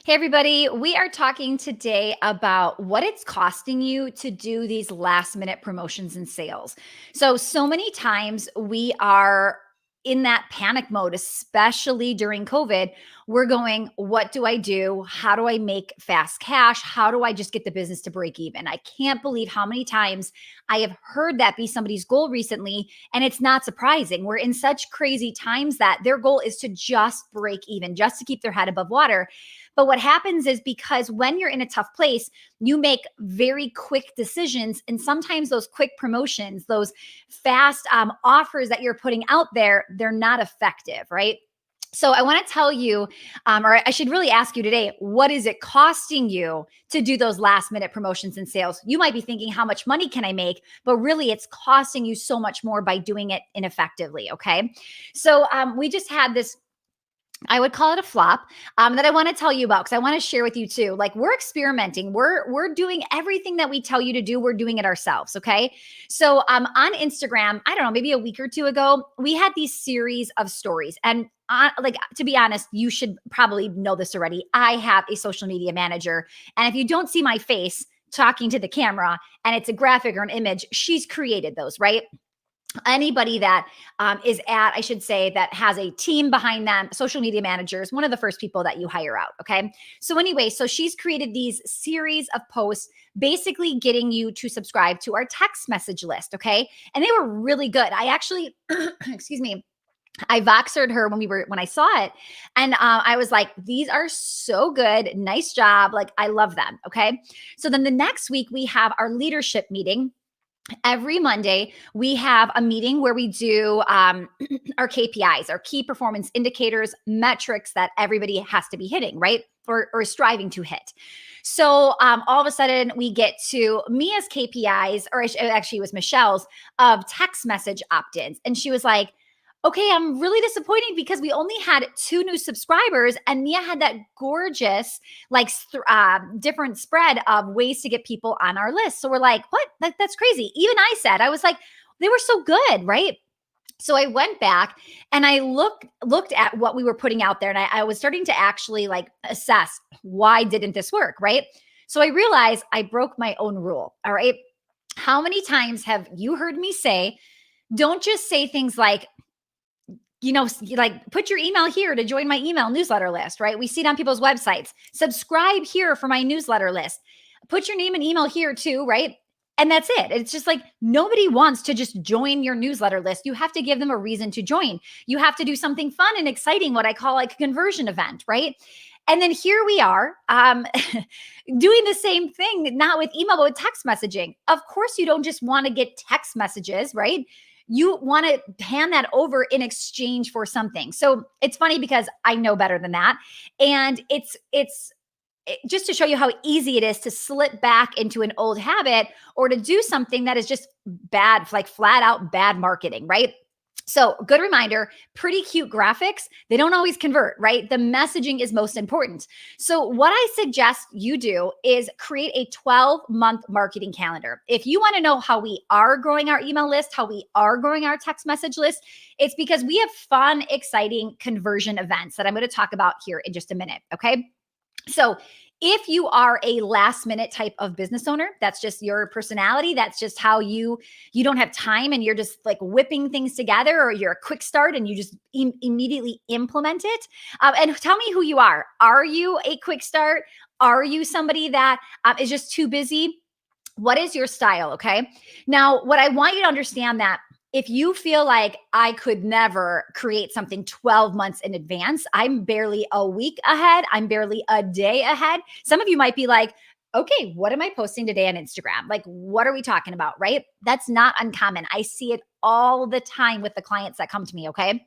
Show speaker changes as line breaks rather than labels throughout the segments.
Hey, everybody. We are talking today about what it's costing you to do these last minute promotions and sales. So many times we are in that panic mode, especially during COVID. We're going, what do I do? How do I make fast cash? How do I just get the business to break even? I can't believe how many times I have heard that be somebody's goal recently. And it's not surprising. We're in such crazy times that their goal is to just break even, just to keep their head above water. But what happens is because when you're in a tough place, you make very quick decisions. And sometimes those quick promotions, those fast offers that you're putting out there, they're not effective, right? So I want to tell you, or I should really ask you today, what is it costing you to do those last minute promotions and sales? You might be thinking, how much money can I make? But really, it's costing you so much more by doing it ineffectively. Okay. So we just had this, I would call it a flop, that I want to tell you about because I want to share with you too. Like we're experimenting, we're doing everything that we tell you to do. We're doing it ourselves. Okay, so on Instagram, I don't know, maybe a week or two ago, we had these series of stories, and like to be honest, you should probably know this already. I have a social media manager, and if you don't see my face talking to the camera and it's a graphic or an image, she's created those, right? Anybody that is at, I should say, that has a team behind them, social media managers, one of the first people that you hire out. Okay. So, anyway, so she's created these series of posts basically getting you to subscribe to our text message list. Okay. And they were really good. I actually, excuse me, I Voxered her when I saw it, and I was like, "These are so good, nice job! Like I love them." Okay, so then the next week we have our leadership meeting. Every Monday, we have a meeting where we do our KPIs, our key performance indicators, metrics that everybody has to be hitting, right? Or striving to hit. So all of a sudden, we get to Mia's KPIs, or actually, it was Michelle's, of text message opt ins. And she was like, okay, I'm really disappointed because we only had 2 new subscribers, and Mia had that gorgeous, like, different spread of ways to get people on our list. So we're like, what? That's crazy. Even I was like, they were so good, right? So I went back and I looked at what we were putting out there, and I was starting to actually like assess why didn't this work, right? So I realized I broke my own rule. All right. How many times have you heard me say, don't just say things like, like put your email here to join my email newsletter list, right? We see it on people's websites. Subscribe here for my newsletter list. Put your name and email here too, right? And that's it. It's just like nobody wants to just join your newsletter list. You have to give them a reason to join. You have to do something fun and exciting, what I call like a conversion event, right? And then here we are doing the same thing, not with email, but with text messaging. Of course, you don't just want to get text messages, right? You want to hand that over in exchange for something. So it's funny because I know better than that. And just to show you how easy it is to slip back into an old habit or to do something that is just bad, like flat out bad marketing, right? So, good reminder, pretty cute graphics, they don't always convert, right? The messaging is most important. So, what I suggest you do is create a 12-month marketing calendar. If you want to know how we are growing our email list, how we are growing our text message list, it's because we have fun, exciting conversion events that I'm going to talk about here in just a minute, okay? So, if you are a last minute type of business owner, that's just your personality, that's just how you don't have time and you're just like whipping things together, or you're a quick start and you just immediately implement it. And tell me who you are. Are you a quick start? Are you somebody that is just too busy? What is your style? Okay. Now, what I want you to understand, that if you feel like I could never create something 12 months in advance, I'm barely a week ahead, I'm barely a day ahead. Some of you might be like, okay, what am I posting today on Instagram? Like, what are we talking about, right? That's not uncommon. I see it all the time with the clients that come to me, okay?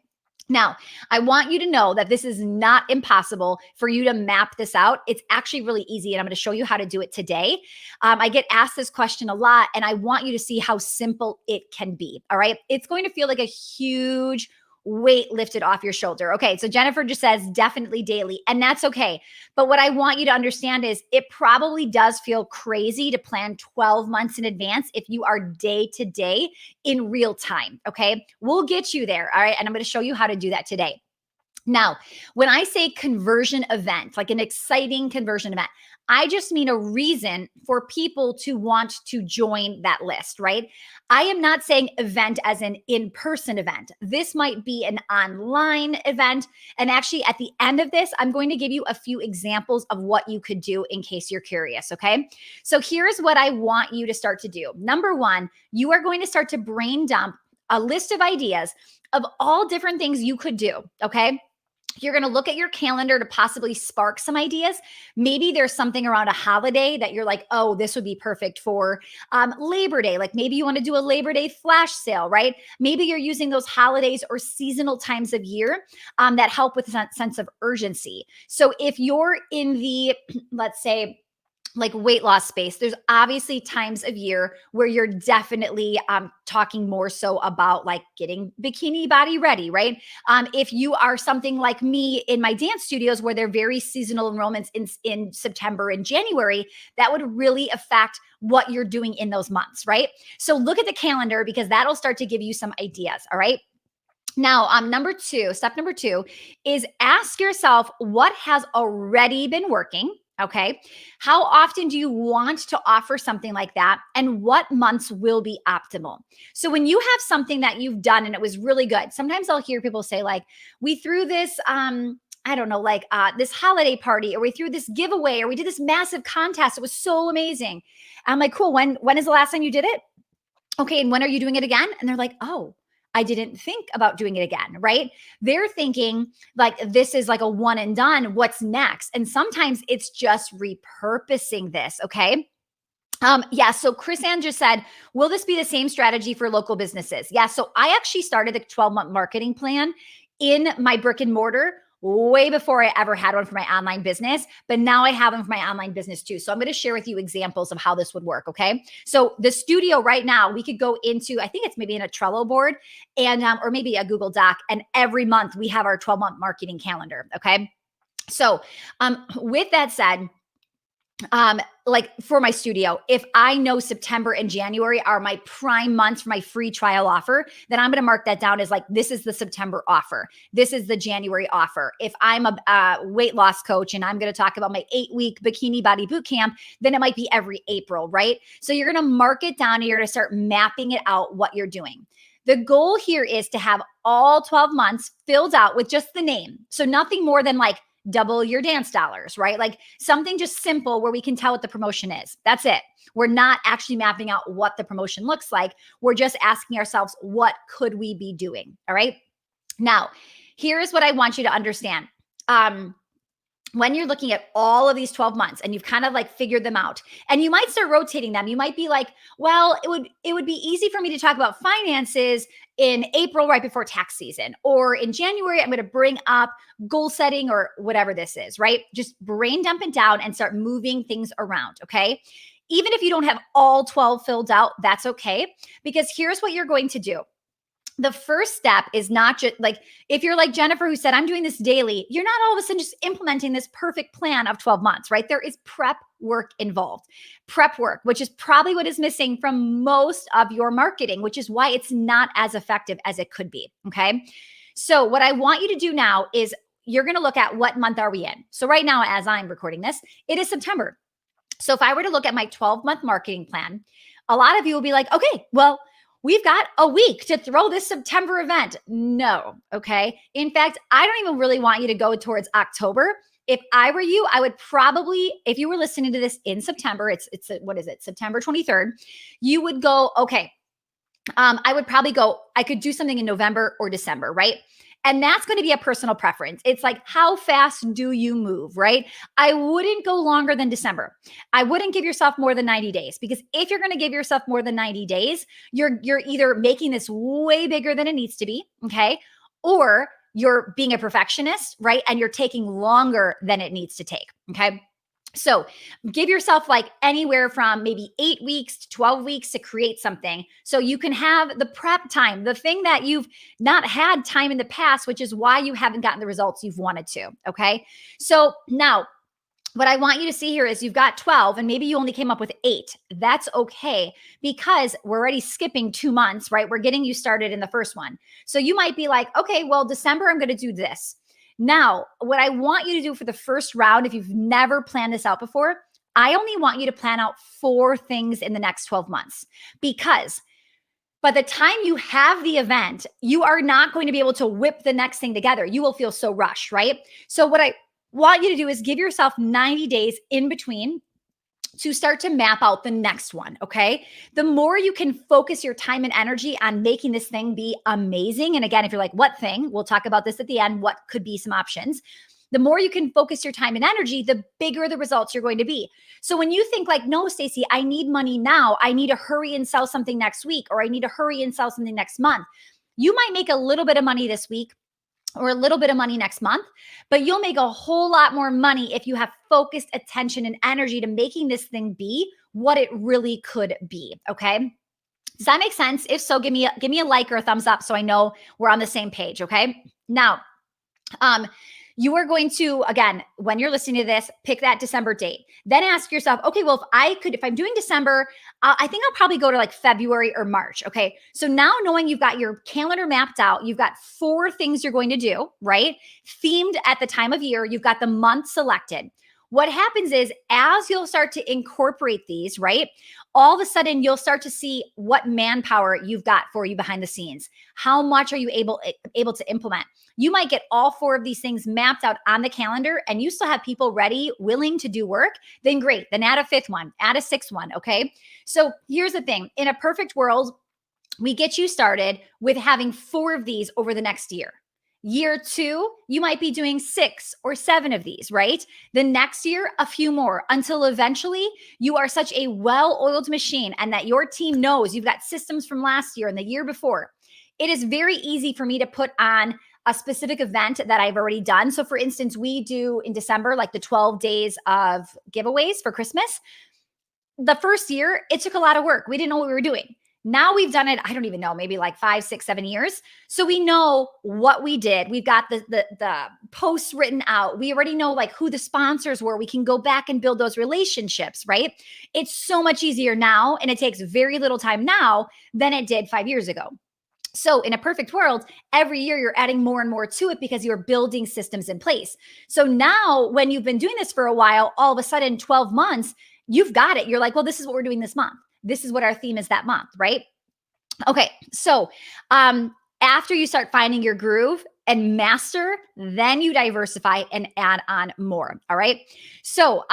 Now, I want you to know that this is not impossible for you to map this out. It's actually really easy, and I'm going to show you how to do it today. I get asked this question a lot, and I want you to see how simple it can be. All right. It's going to feel like a huge weight lifted off your shoulder. Okay. So Jennifer just says definitely daily, and that's okay. But what I want you to understand is it probably does feel crazy to plan 12 months in advance if you are day to day in real time. Okay. We'll get you there. All right. And I'm going to show you how to do that today. Now, when I say conversion event, like an exciting conversion event, I just mean a reason for people to want to join that list, right? I am not saying event as an in person event. This might be an online event. And actually, at the end of this, I'm going to give you a few examples of what you could do in case you're curious, okay? So here's what I want you to start to do. Number one, you are going to start to brain dump a list of ideas of all different things you could do, okay? You're going to look at your calendar to possibly spark some ideas. Maybe there's something around a holiday that you're like, oh, this would be perfect for Labor Day. Like maybe you want to do a Labor Day flash sale, right? Maybe you're using those holidays or seasonal times of year that help with a sense of urgency. So if you're in the, let's say, like weight loss space, there's obviously times of year where you're definitely talking more so about like getting bikini body ready, right? If you are something like me in my dance studios where they're very seasonal enrollments in September and January, that would really affect what you're doing in those months, right? So look at the calendar because that'll start to give you some ideas, all right? Now, step number two is ask yourself what has already been working. Okay. How often do you want to offer something like that? And what months will be optimal? So, when you have something that you've done and it was really good, sometimes I'll hear people say, like, we threw this, I don't know, like this holiday party, or we threw this giveaway, or we did this massive contest. It was so amazing. I'm like, cool. When is the last time you did it? Okay. And when are you doing it again? And they're like, oh, I didn't think about doing it again, right? They're thinking like this is like a one and done. What's next? And sometimes it's just repurposing this. Okay. Yeah. So Chris Ann just said, will this be the same strategy for local businesses? Yeah. So I actually started a 12-month marketing plan in my brick and mortar way before I ever had one for my online business, but now I have them for my online business too. So I'm going to share with you examples of how this would work. Okay. So the studio right now, we could go into, I think it's maybe in a Trello board and, or maybe a Google Doc. And every month we have our 12-month marketing calendar. Okay. So, with that said, like for my studio, if I know September and January are my prime months for my free trial offer, then I'm going to mark that down as like, this is the September offer. This is the January offer. If I'm a weight loss coach and I'm going to talk about my 8-week bikini body boot camp, then it might be every April, right? So you're going to mark it down and you're going to start mapping it out what you're doing. The goal here is to have all 12 months filled out with just the name. So nothing more than like double your dance dollars, right? Like something just simple where we can tell what the promotion is. That's it. We're not actually mapping out what the promotion looks like. We're just asking ourselves, what could we be doing? All right. Now, here's what I want you to understand. When you're looking at all of these 12 months and you've kind of like figured them out and you might start rotating them, you might be like, well, it would be easy for me to talk about finances in April, right before tax season, or in January, I'm going to bring up goal setting or whatever this is, right? Just brain dump it down and start moving things around. Okay. Even if you don't have all 12 filled out, that's okay. Because here's what you're going to do. The first step is not just like, if you're like Jennifer who said, I'm doing this daily, you're not all of a sudden just implementing this perfect plan of 12 months, right? There is prep work involved. Prep work, which is probably what is missing from most of your marketing, which is why it's not as effective as it could be, okay? So what I want you to do now is you're going to look at what month are we in. So right now, as I'm recording this, it is September. So if I were to look at my 12-month marketing plan, a lot of you will be like, okay, well, we've got a week to throw this September event. No, okay? In fact, I don't even really want you to go towards October. If I were you, I would probably, if you were listening to this in September, what is it, September 23rd, you would go, okay, I would probably go, I could do something in November or December, right? And that's going to be a personal preference. It's like, how fast do you move, right? I wouldn't go longer than December. I wouldn't give yourself more than 90 days because if you're going to give yourself more than 90 days, you're either making this way bigger than it needs to be, okay? Or you're being a perfectionist, right? And you're taking longer than it needs to take, okay? So give yourself like anywhere from maybe 8 weeks to 12 weeks to create something so you can have the prep time, the thing that you've not had time in the past, which is why you haven't gotten the results you've wanted to. Okay. So now what I want you to see here is you've got 12 and maybe you only came up with 8. That's okay because we're already skipping 2 months, right? We're getting you started in the first one. So you might be like, okay, well, December, I'm going to do this. Now, what I want you to do for the first round, if you've never planned this out before, I only want you to plan out 4 things in the next 12 months, because by the time you have the event, you are not going to be able to whip the next thing together. You will feel so rushed, right? So what I want you to do is give yourself 90 days in between to start to map out the next one, okay? The more you can focus your time and energy on making this thing be amazing. And again, if you're like, what thing? We'll talk about this at the end. What could be some options? The more you can focus your time and energy, the bigger the results you're going to be. So when you think like, no, Stacey, I need money now. I need to hurry and sell something next week, or I need to hurry and sell something next month. You might make a little bit of money this week or a little bit of money next month, but you'll make a whole lot more money if you have focused attention and energy to making this thing be what it really could be, okay? Does that make sense? If so, give me a like or a thumbs up so I know we're on the same page, okay? Now, you are going to, again, when you're listening to this, pick that December date. Then ask yourself, okay, well, if I'm doing December, I think I'll probably go to like February or March. Okay. So now knowing you've got your calendar mapped out, you've got 4 things you're going to do, right? Themed at the time of year, you've got the month selected. What happens is as you'll start to incorporate these, right? All of a sudden you'll start to see what manpower you've got for you behind the scenes. How much are you able to implement? You might get all 4 of these things mapped out on the calendar and you still have people ready, willing to do work. Then great. Then add a 5th one, add a 6th one. Okay. So here's the thing. In a perfect world, we get you started with having 4 of these over the next year. Year 2, you might be doing 6 or 7 of these, right? The next year, a few more, until eventually you are such a well-oiled machine and that your team knows you've got systems from last year and the year before. It is very easy for me to put on a specific event that I've already done. So for instance, we do in December, like the 12 days of giveaways for Christmas. The first year, it took a lot of work. We didn't know what we were doing. Now we've done it, I don't even know, maybe like 5, 6, 7 years. So we know what we did. We've got the posts written out. We already know like who the sponsors were. We can go back and build those relationships, right? It's so much easier now, and it takes very little time now than it did 5 years ago. So in a perfect world, every year you're adding more and more to it because you're building systems in place. So now when you've been doing this for a while, all of a sudden 12 months, you've got it. You're like, well, this is what we're doing this month. This is what our theme is that month, right? Okay. So after you start finding your groove and master, then you diversify and add on more. All right. So,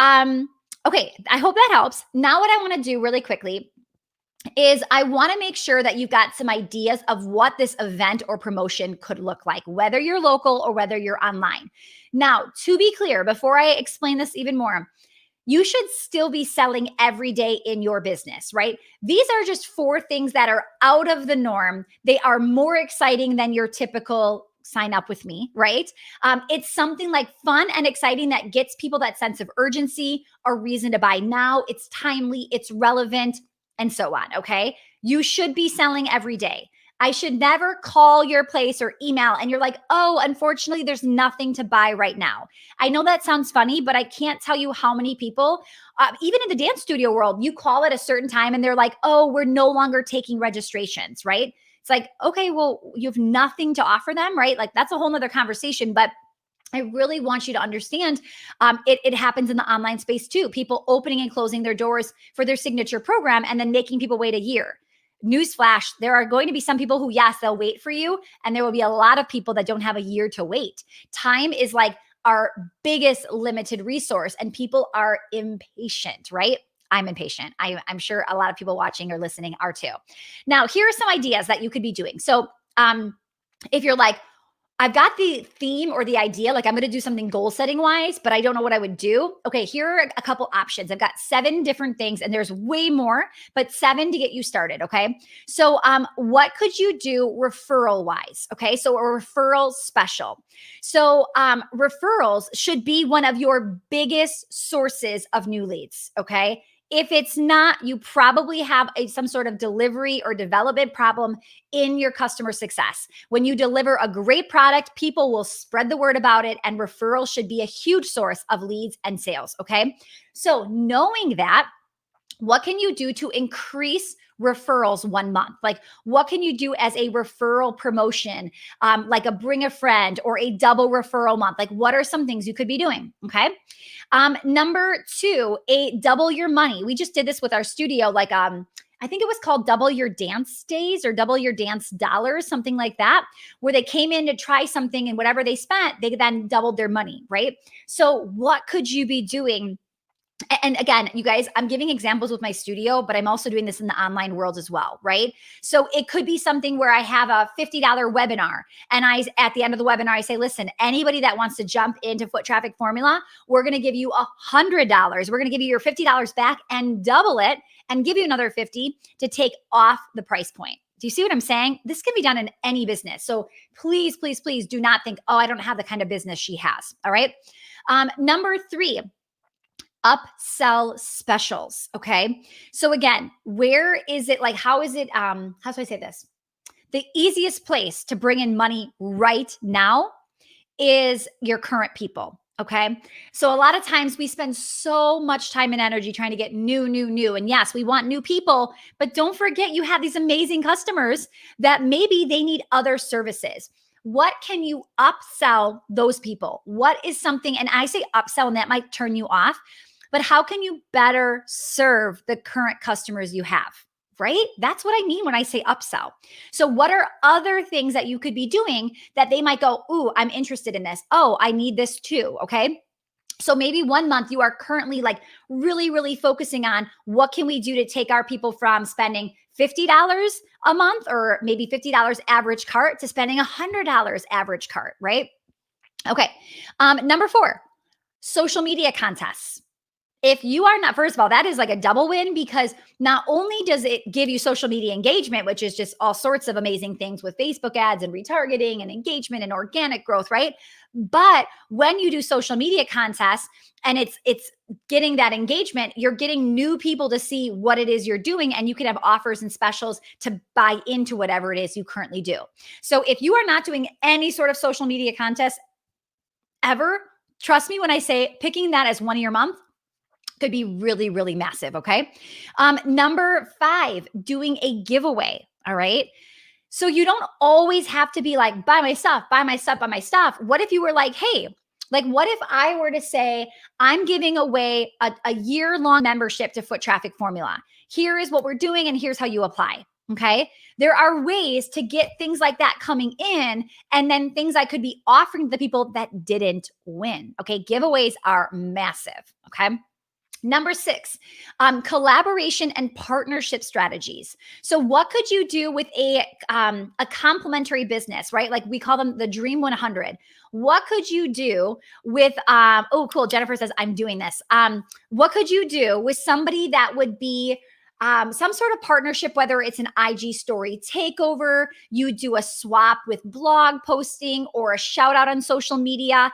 okay. I hope that helps. Now what I want to do really quickly is I want to make sure that you've got some ideas of what this event or promotion could look like, whether you're local or whether you're online. Now, to be clear, before I explain this even more, you should still be selling every day in your business, right? These are just 4 things that are out of the norm. They are more exciting than your typical sign up with me, right? It's something like fun and exciting that gets people that sense of urgency, a reason to buy now. It's timely, it's relevant, and so on, okay? You should be selling every day. I should never call your place or email and you're like, oh, unfortunately, there's nothing to buy right now. I know that sounds funny, but I can't tell you how many people, even in the dance studio world, you call at a certain time and they're like, oh, we're no longer taking registrations, right? It's like, okay, well, you have nothing to offer them, right? Like that's a whole nother conversation, but I really want you to understand it happens in the online space too. People opening and closing their doors for their signature program and then making people wait a year. Newsflash, there are going to be some people who, yes, they'll wait for you. And there will be a lot of people that don't have a year to wait. Time is like our biggest limited resource and people are impatient, right? I'm impatient. I'm sure a lot of people watching or listening are too. Now, here are some ideas that you could be doing. So if you're like, I've got the theme or the idea, like I'm going to do something goal setting wise, but I don't know what I would do. Okay, here are a couple options. I've got 7 different things and there's way more, but 7 to get you started. Okay. So what could you do referral wise? Okay. So a referral special. So referrals should be one of your biggest sources of new leads. Okay. If it's not, you probably have some sort of delivery or development problem in your customer success. When you deliver a great product, people will spread the word about it, and referrals should be a huge source of leads and sales. Okay. So knowing that, What can you do to increase referrals 1 month? Like, what can you do as a referral promotion, like a bring a friend or a double referral month? Like, what are some things you could be doing? Okay. Number two, a double your money. We just did this with our studio. Like, I think it was called double your dance days or double your dance dollars, something like that, where they came in to try something and whatever they spent, they then doubled their money, right? So, what could you be doing? And again, you guys, I'm giving examples with my studio, but I'm also doing this in the online world as well, right? So it could be something where I have a $50 webinar and at the end of the webinar, I say, listen, anybody that wants to jump into foot traffic formula, we're going to give you $100. We're going to give you your $50 back and double it and give you another 50 to take off the price point. Do you see what I'm saying? This can be done in any business. So please, please, please do not think, oh, I don't have the kind of business she has. All right. Number three, upsell specials. Okay. So again, where is it like, how is it, how do I say this? The easiest place to bring in money right now is your current people. Okay. So a lot of times we spend so much time and energy trying to get new. And yes, we want new people, but don't forget you have these amazing customers that maybe they need other services. What can you upsell those people? What is something, and I say upsell and that might turn you off, but how can you better serve the current customers you have, right? That's what I mean when I say upsell. So what are other things that you could be doing that they might go, ooh, I'm interested in this. Oh, I need this too, okay? So maybe 1 month you are currently like really focusing on what can we do to take our people from spending $50 a month or maybe $50 average cart to spending $100 average cart, right? Okay. Number four, social media contests. If you are not, first of all, that is like a double win because not only does it give you social media engagement, which is just all sorts of amazing things with Facebook ads and retargeting and engagement and organic growth, right? But when you do social media contests and it's getting that engagement, you're getting new people to see what it is you're doing, and you can have offers and specials to buy into whatever it is you currently do. So if you are not doing any sort of social media contest ever, trust me when I say picking that as one of your month could be really massive. Okay. Number five, doing a giveaway. All right. So you don't always have to be like, buy my stuff, buy my stuff, buy my stuff. What if you were like, hey, like what if I were to say, I'm giving away a year-long membership to Foot Traffic Formula. Here is what we're doing and here's how you apply. Okay. There are ways to get things like that coming in, and then things I could be offering to the people that didn't win. Okay. Giveaways are massive. Okay. Number six, collaboration and partnership strategies. So what could you do with a complementary business, right? Like we call them the Dream 100. What could you do with, oh, cool. Jennifer says, I'm doing this. What could you do with somebody that would be some sort of partnership, whether it's an IG story takeover, you do a swap with blog posting or a shout out on social media.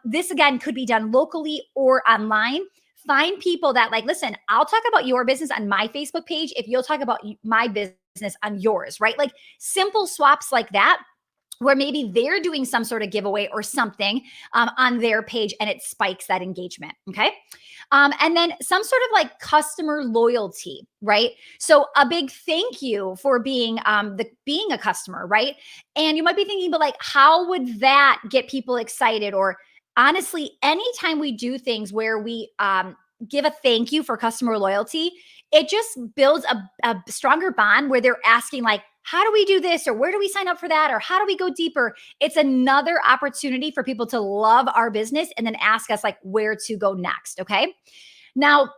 This again could be done locally or online. Find people that like, listen, I'll talk about your business on my Facebook page if you'll talk about my business on yours, right? Like simple swaps like that, where maybe they're doing some sort of giveaway or something on their page and it spikes that engagement. Okay. And then some sort of like customer loyalty, right? So a big thank you for being a customer, right? And you might be thinking, but like, how would that get people excited? Or honestly, anytime we do things where we give a thank you for customer loyalty, it just builds a stronger bond where they're asking like, how do we do this? Or where do we sign up for that? Or how do we go deeper? It's another opportunity for people to love our business and then ask us like where to go next. Okay. Now,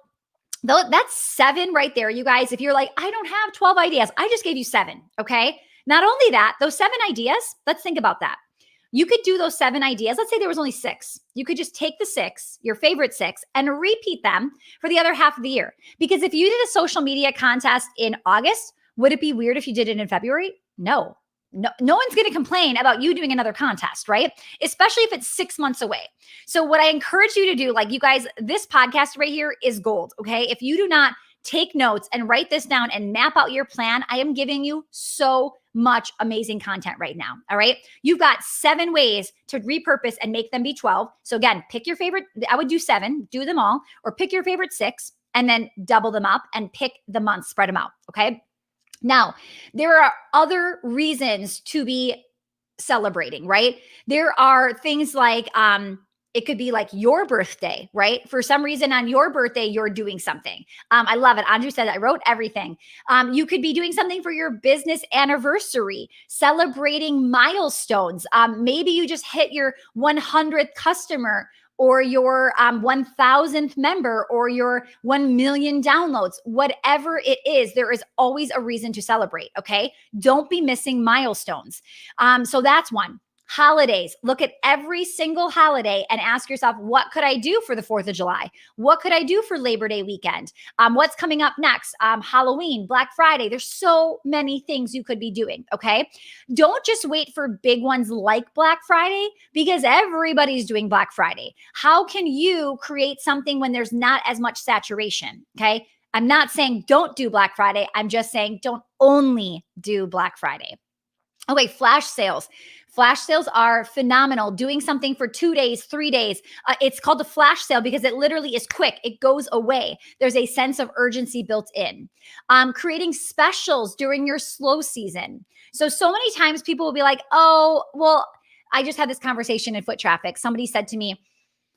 that's 7 right there, you guys. If you're like, I don't have 12 ideas, I just gave you 7. Okay. Not only that, those 7 ideas, let's think about that. You could do those 7 ideas. Let's say there was only 6. You could just take the 6, your favorite 6, and repeat them for the other half of the year. Because if you did a social media contest in August, would it be weird if you did it in February? No one's going to complain about you doing another contest, right? Especially if it's 6 months away. So what I encourage you to do, like you guys, this podcast right here is gold. Okay. If you do not take notes and write this down and map out your plan, I am giving you so much amazing content right now. All right. You've got 7 ways to repurpose and make them be 12. So again, pick your favorite. I would do 7, do them all, or pick your favorite 6 and then double them up and pick the months, spread them out. Okay. Now, there are other reasons to be celebrating, right? There are things like it could be like your birthday, right? For some reason on your birthday, you're doing something. I love it. Andrew said, I wrote everything. You could be doing something for your business anniversary, celebrating milestones. Maybe you just hit your 100th customer or your 1,000th member or your 1 million downloads, whatever it is, there is always a reason to celebrate. Okay. Don't be missing milestones. So that's one. Holidays. Look at every single holiday and ask yourself, what could I do for the 4th of July? What could I do for Labor Day weekend? What's coming up next? Halloween, Black Friday. There's so many things you could be doing. Okay. Don't just wait for big ones like Black Friday because everybody's doing Black Friday. How can you create something when there's not as much saturation? Okay. I'm not saying don't do Black Friday. I'm just saying don't only do Black Friday. Okay, flash sales. Flash sales are phenomenal. Doing something for 2 days, 3 days. It's called a flash sale because it literally is quick. It goes away. There's a sense of urgency built in. Creating specials during your slow season. So many times people will be like, oh, well, I just had this conversation in foot traffic. Somebody said to me,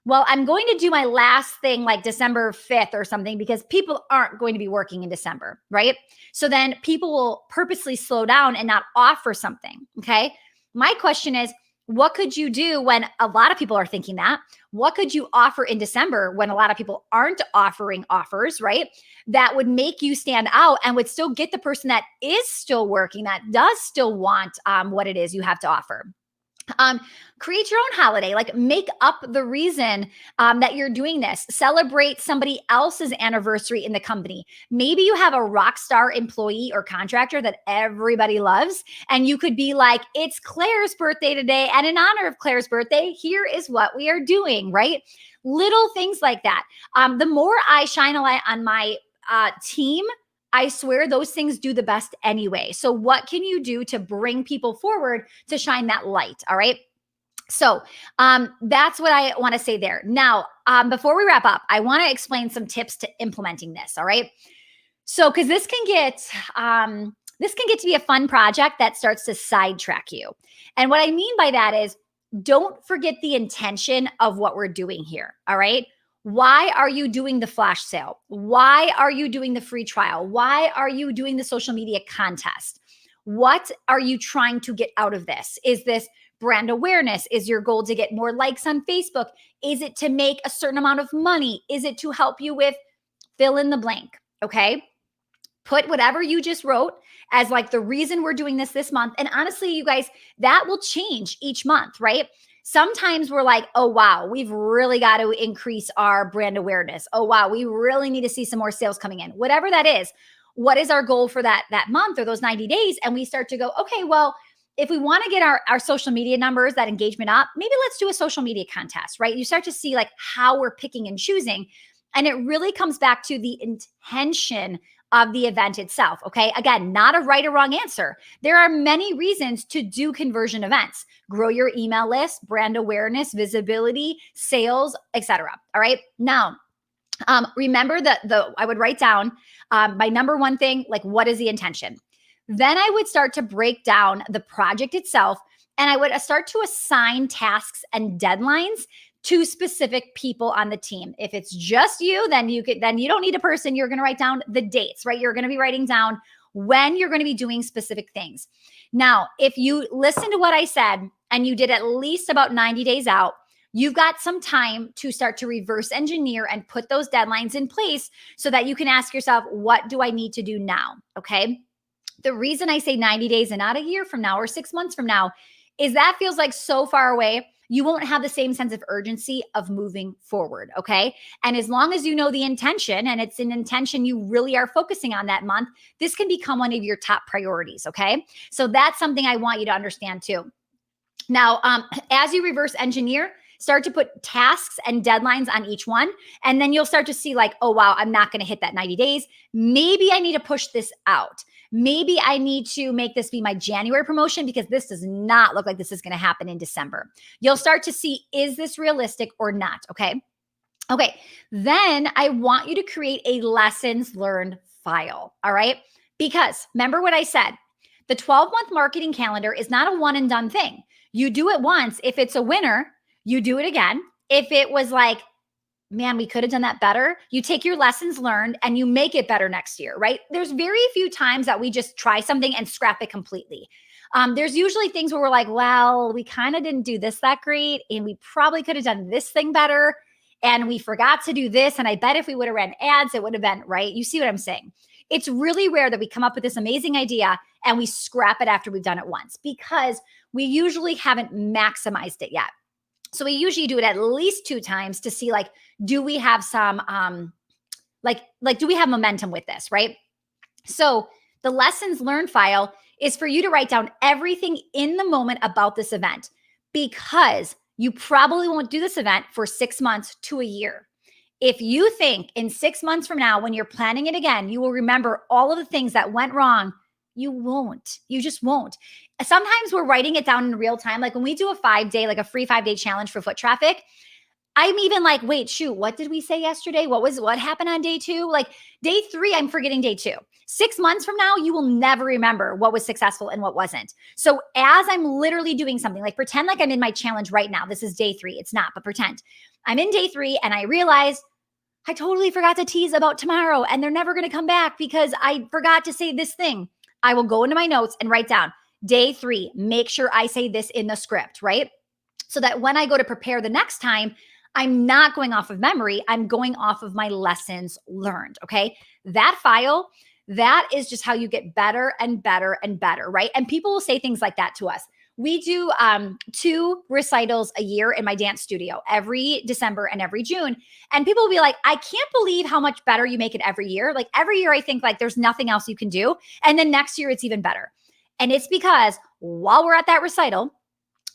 well, I'm going to do my last thing like December 5th or something because people aren't going to be working in December, right? So then people will purposely slow down and not offer something, okay? My question is, what could you do when a lot of people are thinking that? What could you offer in December when a lot of people aren't offering offers, right? That would make you stand out and would still get the person that is still working, that does still want what it is you have to offer. Create your own holiday, like make up the reason that you're doing this. Celebrate somebody else's anniversary in the company. Maybe you have a rock star employee or contractor that everybody loves, and you could be like, it's Claire's birthday today, and in honor of Claire's birthday, here is what we are doing, right? Little things like that. The more I shine a light on my team, I swear those things do the best anyway. So what can you do to bring people forward to shine that light? All right. So that's what I want to say there. Now, before we wrap up, I want to explain some tips to implementing this. All right. So, because this can get to be a fun project that starts to sidetrack you. And what I mean by that is don't forget the intention of what we're doing here. All right. Why are you doing the flash sale? Why are you doing the free trial? Why are you doing the social media contest? What are you trying to get out of this? Is this brand awareness? Is your goal to get more likes on Facebook? Is it to make a certain amount of money? Is it to help you with fill in the blank? Okay. Put whatever you just wrote as like the reason we're doing this month. And honestly, you guys, that will change each month, right? Sometimes we're like, oh, wow, we've really got to increase our brand awareness. Oh, wow, we really need to see some more sales coming in. Whatever that is, what is our goal for that month or those 90 days? And we start to go, okay, well, if we want to get our social media numbers, that engagement up, maybe let's do a social media contest, right? You start to see like how we're picking and choosing. And it really comes back to the intention of the event itself. Okay. Again, not a right or wrong answer. There are many reasons to do conversion events. Grow your email list, brand awareness, visibility, sales, etc. All right. Now, remember that I would write down my number one thing, like what is the intention? Then I would start to break down the project itself, and I would start to assign tasks and deadlines to specific people on the team. If it's just you, then you don't need a person. You're going to write down the dates, right? You're going to be writing down when you're going to be doing specific things. Now, if you listen to what I said and you did at least about 90 days out, you've got some time to start to reverse engineer and put those deadlines in place so that you can ask yourself, what do I need to do now? Okay. The reason I say 90 days and not a year from now or 6 months from now is that feels like so far away. You won't have the same sense of urgency of moving forward. Okay. And as long as you know the intention and it's an intention you really are focusing on that month, this can become one of your top priorities. Okay. So that's something I want you to understand too. Now, as you reverse engineer, start to put tasks and deadlines on each one. And then you'll start to see like, oh, wow, I'm not going to hit that 90 days. Maybe I need to push this out. Maybe I need to make this be my January promotion because this does not look like this is going to happen in December. You'll start to see, is this realistic or not? Okay. Okay. Then I want you to create a lessons learned file. All right. Because remember what I said, the 12-month marketing calendar is not a one and done thing. You do it once. If it's a winner, you do it again. If it was like, man, we could have done that better, you take your lessons learned and you make it better next year, right? There's very few times that we just try something and scrap it completely. There's usually things where we're like, well, we kind of didn't do this that great, and we probably could have done this thing better, and we forgot to do this. And I bet if we would have ran ads, it would have been right. You see what I'm saying? It's really rare that we come up with this amazing idea and we scrap it after we've done it once because we usually haven't maximized it yet. So we usually do it at least 2 times to see like, do we have some do we have momentum with this, right? So the lessons learned file is for you to write down everything in the moment about this event because you probably won't do this event for 6 months to a year. If you think in 6 months from now, when you're planning it again, you will remember all of the things that went wrong, you won't. You just won't. Sometimes we're writing it down in real time. Like when we do a 5-day, like a free 5-day challenge for foot traffic, I'm even like, wait, shoot, what did we say yesterday? What happened on day 2? Like day 3, I'm forgetting day 2. 6 months from now, you will never remember what was successful and what wasn't. So as I'm literally doing something, like pretend like I'm in my challenge right now. This is day 3. It's not, but pretend. I'm in day 3 and I realize I totally forgot to tease about tomorrow and they're never going to come back because I forgot to say this thing. I will go into my notes and write down day 3, make sure I say this in the script, right? So that when I go to prepare the next time, I'm not going off of memory. I'm going off of my lessons learned. Okay. That file, that is just how you get better and better and better, right? And people will say things like that to us. We do 2 recitals a year in my dance studio every December and every June. And people will be like, I can't believe how much better you make it every year. Like every year, I think like there's nothing else you can do. And then next year, it's even better. And it's because while we're at that recital,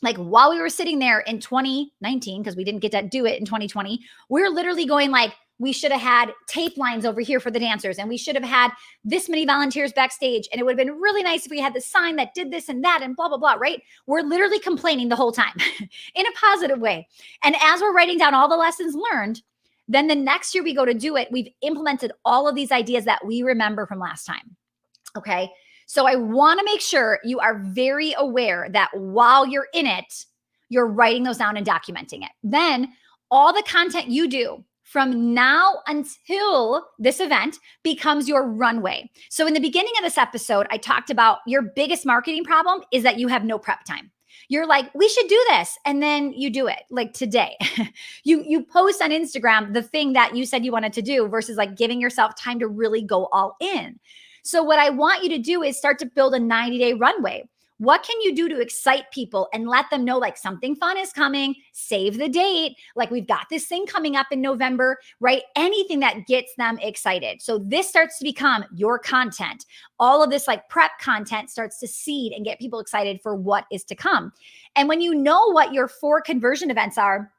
like while we were sitting there in 2019, because we didn't get to do it in 2020, we're literally going like, we should have had tape lines over here for the dancers, and we should have had this many volunteers backstage. And it would have been really nice if we had the sign that did this and that and blah, blah, blah, right? We're literally complaining the whole time in a positive way. And as we're writing down all the lessons learned, then the next year we go to do it, we've implemented all of these ideas that we remember from last time. Okay. So I want to make sure you are very aware that while you're in it, you're writing those down and documenting it. Then all the content you do from now until this event becomes your runway. So in the beginning of this episode, I talked about your biggest marketing problem is that you have no prep time. You're like, we should do this. And then you do it like today. you post on Instagram the thing that you said you wanted to do versus like giving yourself time to really go all in. So what I want you to do is start to build a 90-day runway. What can you do to excite people and let them know like something fun is coming, save the date, like we've got this thing coming up in November, right? Anything that gets them excited. So this starts to become your content. All of this like prep content starts to seed and get people excited for what is to come. And when you know what your 4 conversion events are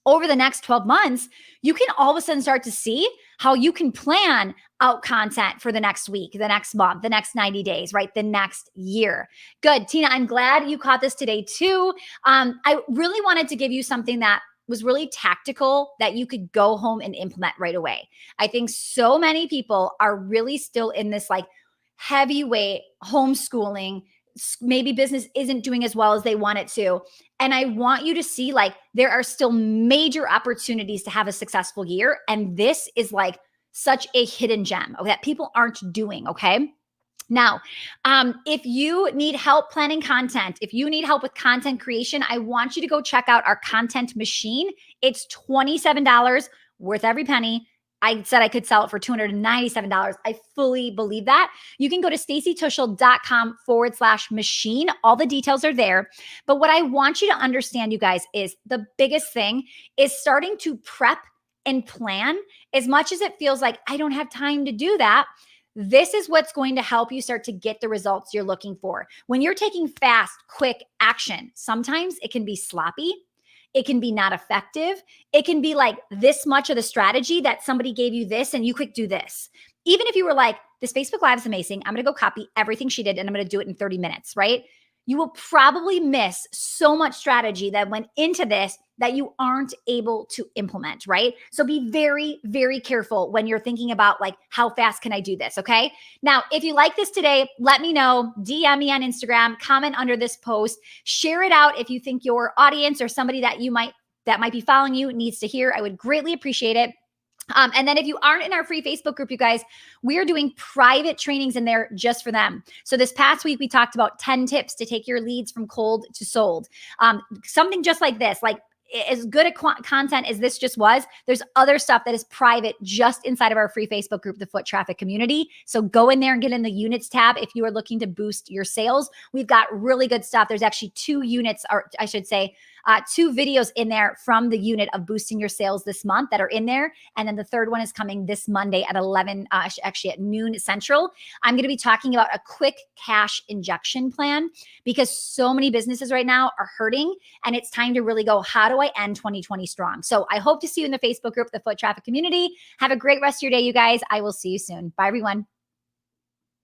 over the next 12 months, you can all of a sudden start to see how you can plan out content for the next week, the next month, the next 90 days, right? The next year. Good. Tina, I'm glad you caught this today too. I really wanted to give you something that was really tactical that you could go home and implement right away. I think so many people are really still in this like heavyweight homeschooling. Maybe business isn't doing as well as they want it to. And I want you to see like there are still major opportunities to have a successful year. And this is like such a hidden gem that people aren't doing. Okay. Now, if you need help planning content, if you need help with content creation, I want you to go check out our content machine. It's $27, worth every penny. I said I could sell it for $297. I fully believe that. You can go to stacytuschel.com/machine. All the details are there. But what I want you to understand, you guys, is the biggest thing is starting to prep and plan. As much as it feels like I don't have time to do that, this is what's going to help you start to get the results you're looking for. When you're taking fast, quick action, sometimes it can be sloppy. It can be not effective. It can be like this much of the strategy that somebody gave you this and you could do this. Even if you were like, this Facebook Live is amazing. I'm going to go copy everything she did and I'm going to do it in 30 minutes, right? You will probably miss so much strategy that went into this that you aren't able to implement, right? So be very, very careful when you're thinking about like, how fast can I do this? Okay. Now, if you like this today, let me know, DM me on Instagram, comment under this post, share it out if you think your audience or somebody that might be following you needs to hear. I would greatly appreciate it. And then if you aren't in our free Facebook group, you guys, we are doing private trainings in there just for them. So this past week, we talked about 10 tips to take your leads from cold to sold. Something just like this, like as good a content as this just was, there's other stuff that is private just inside of our free Facebook group, the Foot Traffic Community. So go in there and get in the units tab if you are looking to boost your sales. We've got really good stuff. There's actually 2 units, or I should say, 2 videos in there from the unit of boosting your sales this month that are in there. And then the third one is coming this Monday at actually at noon Central. I'm going to be talking about a quick cash injection plan because so many businesses right now are hurting and it's time to really go, how do I end 2020 strong? So I hope to see you in the Facebook group, the Foot Traffic Community. Have a great rest of your day, you guys. I will see you soon. Bye, everyone.